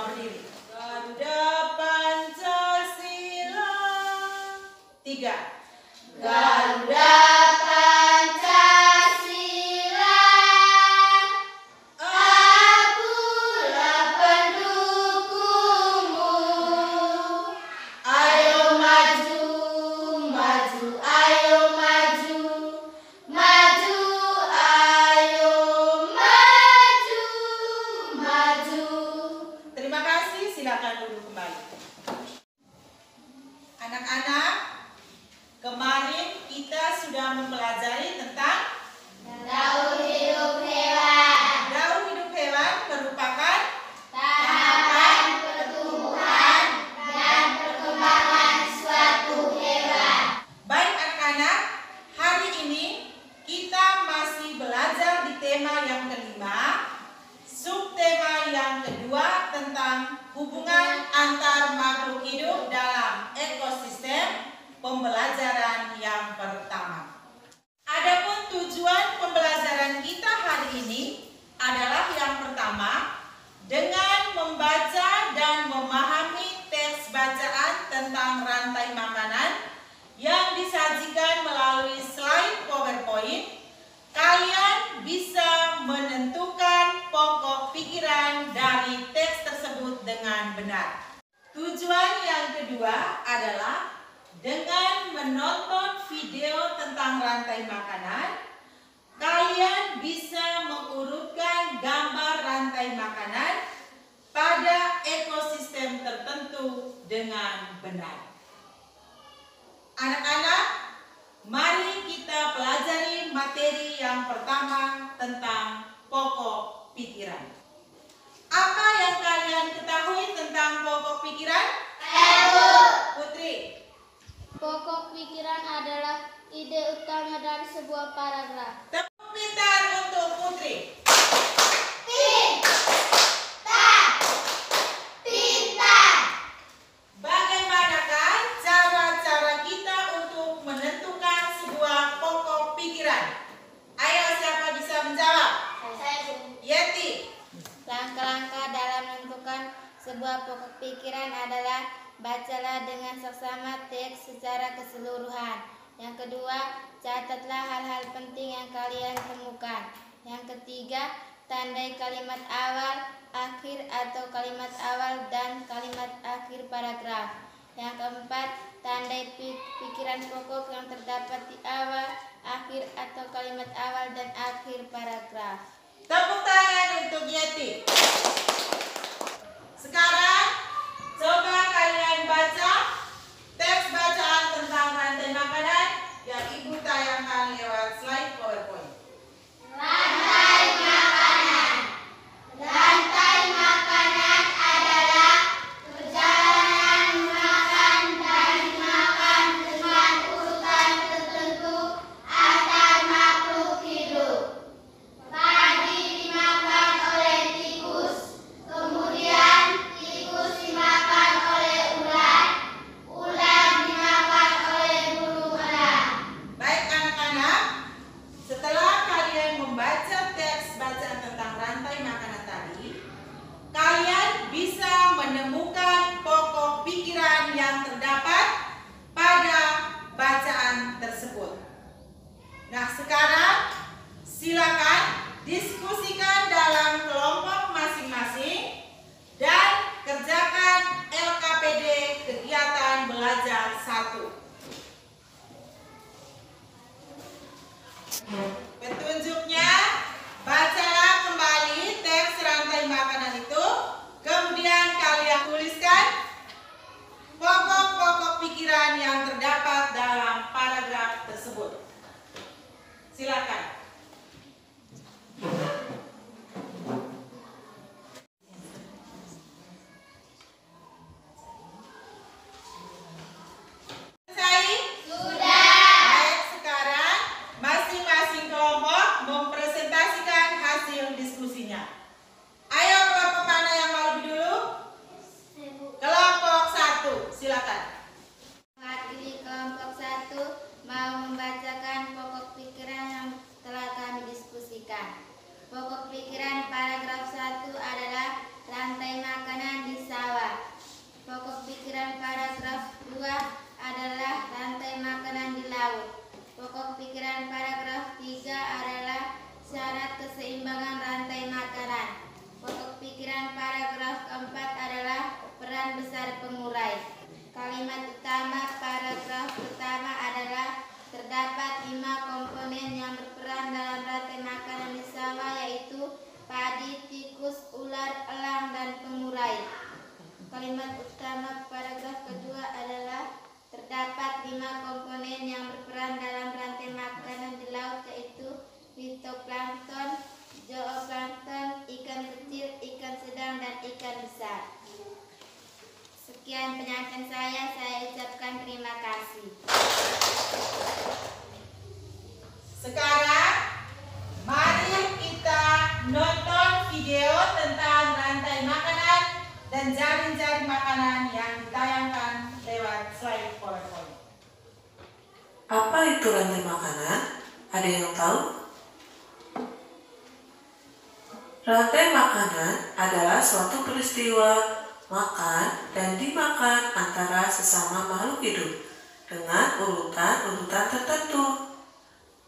semua berdiri. Ganda Pancasila. 3. Ganda Pancasila, akulah pendukungmu. Ayo maju, maju, ayo maju, maju, ayo maju, maju. Terima kasih, silakan duduk kembali. Anak-anak, kemarin kita sudah mempelajari tentang Daur hidup hewan, daur hidup hewan merupakan tahapan pertumbuhan dan perkembangan suatu hewan. baik anak-anak. Hari ini kita masih belajar di tema yang kelima, subtema yang kedua tentang hubungan antar makhluk hidup dalam ekosistem, pembelajaran yang pertama. Adapun tujuan pembelajaran kita hari ini adalah yang pertama, dengan membaca dan memahami teks bacaan tentang rantai makanan yang disajikan melalui slide PowerPoint, kalian bisa menentukan pokok pikiran dari teks tersebut dengan benar. Tujuan yang kedua adalah dengan menonton video tentang rantai makanan, kalian bisa mengurutkan gambar rantai makanan pada ekosistem tertentu dengan benar. Anak-anak, mari kita pelajari materi yang pertama tentang pokok pikiran. Apa yang kalian ketahui tentang pokok pikiran? Putri. Pokok pikiran adalah ide utama dari sebuah paragraf. Tepuk pintar untuk Putri. Pintar. Bagaimanakah cara-cara kita untuk menentukan sebuah pokok pikiran? Ayo, siapa bisa menjawab? Yeti. Langkah-langkah dalam menentukan sebuah pokok pikiran adalah bacalah dengan seksama teks secara keseluruhan. Yang kedua, catatlah hal-hal penting yang kalian temukan. Yang ketiga, tandai kalimat awal, akhir atau kalimat awal dan kalimat akhir paragraf. Yang keempat, tandai pikiran pokok yang terdapat di awal, akhir atau kalimat awal dan akhir paragraf. Tepuk tangan untuk Yeti. Sekarang coba kalian baca teks bacaan tentang rantai makanan yang Ibu tayangkan lewat slide PowerPoint. Rantai makanan. Rantai makanan adalah perjalanan makan dari makan dengan urutan tertentu antar makhluk hidup. Padi dimakan oleh tikus, kemudian tikus dimakan oleh ular, ular dimakan oleh burung elang. Baik anak-anak, setelah kalian membaca teks bacaan tentang rantai makanan tadi, kalian bisa menemukan pokok pikiran yang terdapat pada bacaan tersebut. Nah, sekarang silakan diskusikan dalam kelompok masing-masing dan kerjakan LKPD kegiatan belajar 1. Petunjuknya, bacalah kembali teks rantai makanan itu, kemudian kalian tuliskan pokok-pokok pikiran yang terdapat dalam paragraf tersebut. Silakan. Selesai? Baik, sekarang masing-masing kelompok mempresentasikan hasil diskusinya. Ayo, kelompok mana yang mau lebih dulu? Kelompok 1, silakan. Mewakili kelompok 1 mau membacakan pokok pikiran yang kalimat utama paragraf kedua adalah terdapat 5 komponen yang berperan dalam rantai makanan di laut, yaitu fitoplankton, zooplankton, ikan kecil, ikan sedang, dan ikan besar. Sekian penyampaian saya ucapkan terima kasih. Sekarang mari kita nonton video tentang rantai makanan dan jaring-jaring makanan yang ditayangkan lewat slide PowerPoint. Apa itu rantai makanan? Ada yang tahu? Rantai makanan adalah suatu peristiwa makan dan dimakan antara sesama makhluk hidup dengan urutan-urutan tertentu.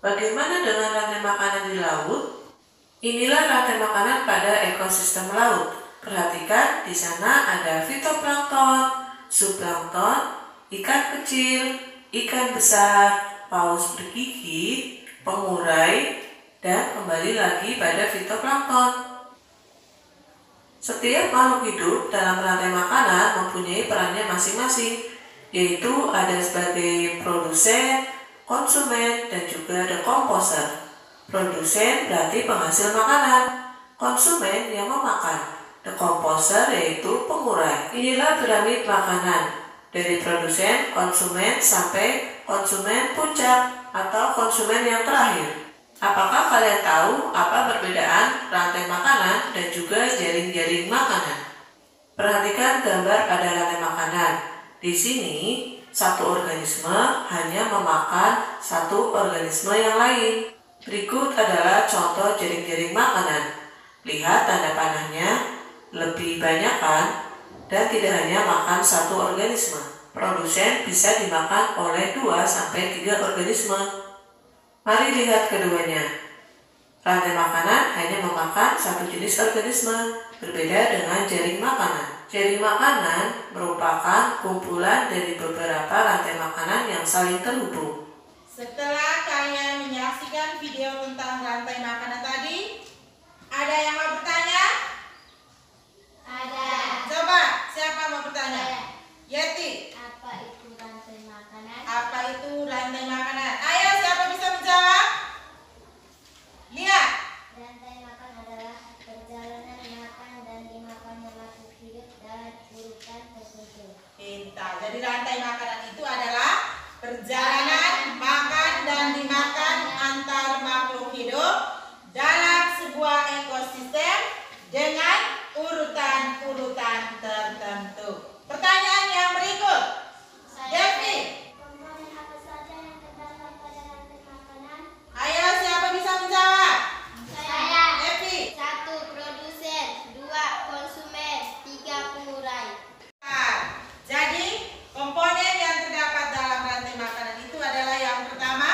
Bagaimana dengan rantai makanan di laut? Inilah rantai makanan pada ekosistem laut. Perhatikan, di sana ada fitoplankton, zooplankton, ikan kecil, ikan besar, paus bergigi, pengurai, dan kembali lagi pada fitoplankton. Setiap makhluk hidup dalam rantai makanan mempunyai perannya masing-masing, yaitu ada sebagai produsen, konsumen, dan juga decomposer. Produsen berarti penghasil makanan, konsumen yang memakan, decomposer yaitu pengurai. Inilah piramid makanan, dari produsen, konsumen, sampai konsumen puncak atau konsumen yang terakhir. Apakah kalian tahu apa perbedaan rantai makanan dan juga jaring-jaring makanan? Perhatikan gambar pada rantai makanan. Di sini, satu organisme hanya memakan satu organisme yang lain. Berikut adalah contoh jaring-jaring makanan. Lihat tanda panahnya, lebih banyak kan? Dan tidak hanya makan satu organisme. Produsen bisa dimakan oleh 2-3 organisme. Mari lihat keduanya. Rantai makanan hanya memakan satu jenis organisme, berbeda dengan jaring makanan. Jaring makanan merupakan kumpulan dari beberapa rantai makanan yang saling terhubung. Setelah kalian menyaksikan video tentang rantai makanan tadi, ada yang mau bertanya? Ada. Coba, siapa mau bertanya? Saya. Yeti, Apa itu rantai makanan? apa itu rantai makanan? Ayo, siapa bisa menjawab? Lihat. Rantai makan adalah perjalanan makan dan dimakannya makhluk hidup dalam urutan tertentu. Pintar. Jadi rantai makanan itu adalah perjalanan makan dan dimakan antar makhluk hidup dalam sebuah ekosistem dengan urutan-urutan tertentu. Pertanyaan yang berikut. Devi, Komponen apa saja yang terdapat pada rantai makanan? ayo siapa bisa menjawab? Saya. Devi. 1. Produsen, 2. Konsumen, 3. Pengurai. Jadi komponen yang terdapat dalam rantai makanan itu adalah yang pertama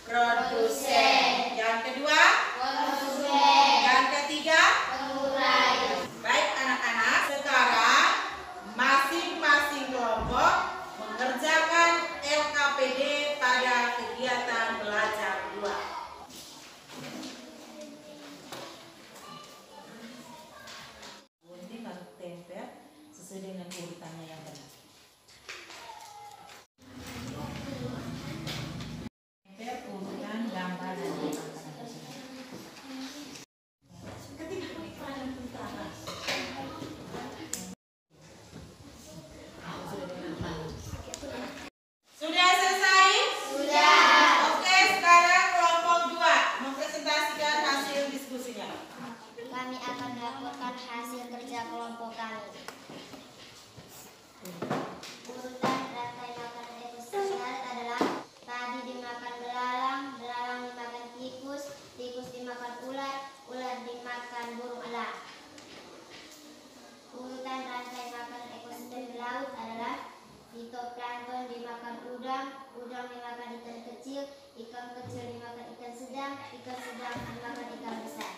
produsen, yang kedua Konsumen, yang ketiga. pengurai. Baik anak-anak, sekarang masing-masing kelompok mengerjakan LKPD pada kegiatan belajar 2. Gunting harus tempel sesuai dengan urutannya yang benar. Tempel urutan gambar dan makanan tersebut. Ketika peran utama. Sudah selesai? Sudah. Oke, sekarang kelompok 2 mempresentasikan hasil diskusinya. Kami akan melaporkan hasil kerja kelompok kami. Urutan rantai makanan ekososial adalah padi dimakan belalang, belalang dimakan tikus, tikus dimakan ular, ular dimakan burung elang. Urutan rantai makanan ekosistem di laut adalah fitoplankton dimakan udang, udang dimakan ikan kecil dimakan ikan sedang dimakan ikan besar.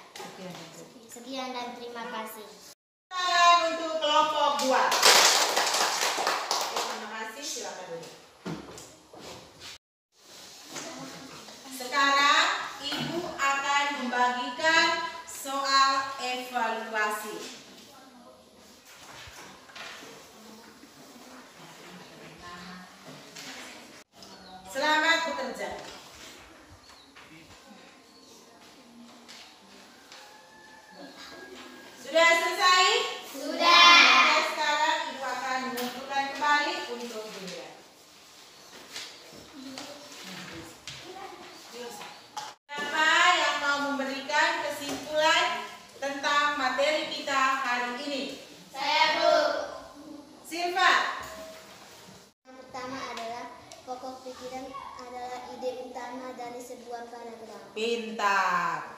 Sekian dan terima kasih. Tangan untuk kelompok 2. Terima kasih, silakan duduk. Sekarang Ibu akan membagikan soal evaluasi. pintar.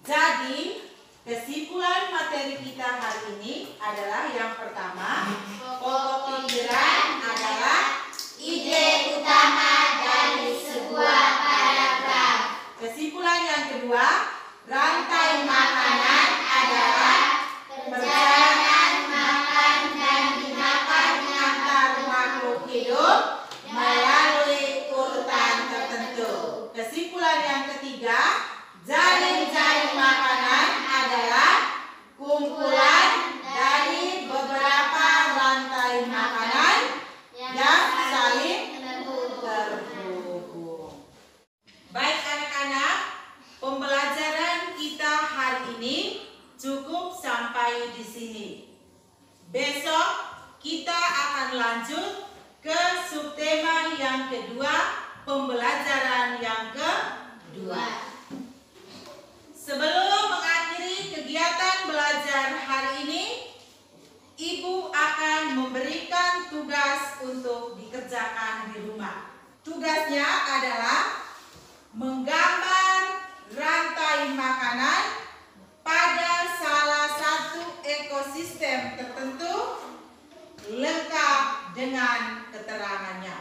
Jadi, kesimpulan materi kita hari ini adalah yang pertama, pokok pikiran adalah ide utama dari sebuah paragraf. kesimpulan yang kedua, rantai makanan adalah Perjalanan makan dan dimakan antar makhluk hidup melalui urutan tertentu. Kesimpulan yang ketiga, jaring-jaring makanan adalah kumpulan dari beberapa rantai makanan yang saling terhubung. Baik anak-anak, pembelajaran kita hari ini cukup sampai di sini. Besok kita akan lanjut ke subtema yang kedua, pembelajaran yang kedua. Sebelum mengakhiri kegiatan belajar hari ini, Ibu akan memberikan tugas untuk dikerjakan di rumah. Tugasnya adalah menggambar rantai makanan pada salah satu ekosistem tertentu lengkap dengan keterangannya.